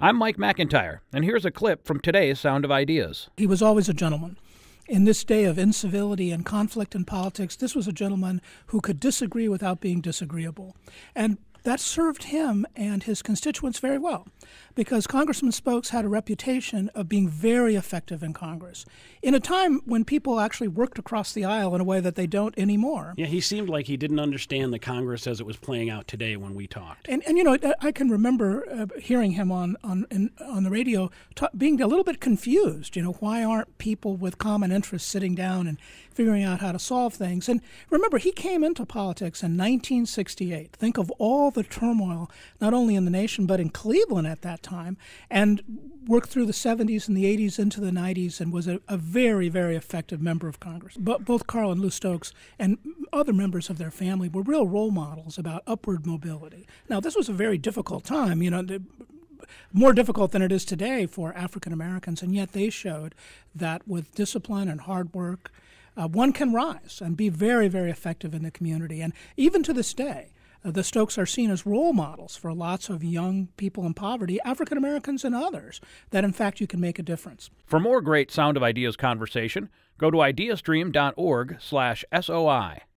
I'm Mike McIntyre, and here's a clip from today's Sound of Ideas. He was always a gentleman. In this day of incivility and conflict in politics, this was a gentleman who could disagree without being disagreeable. And that served him and his constituents very well, because Congressman Stokes had a reputation of being very effective in Congress in a time when people actually worked across the aisle in a way that they don't anymore. Yeah, he seemed like he didn't understand the Congress as it was playing out today when we talked. And you know, I can remember hearing him on the radio being a little bit confused. You know, why aren't people with common interests sitting down and figuring out how to solve things? And remember, he came into politics in 1968. Think of all the turmoil, not only in the nation, but in Cleveland at that time, and worked through the 70s and the 80s into the 90s and was a very, very effective member of Congress. But both Carl and Lou Stokes and other members of their family were real role models about upward mobility. Now, this was a very difficult time, you know, more difficult than it is today for African Americans, and yet they showed that with discipline and hard work, one can rise and be very, very effective in the community. And even to this day, the Stokes are seen as role models for lots of young people in poverty, African Americans and others, that in fact you can make a difference. For more great Sound of Ideas conversation, go to ideastream.org/SOI.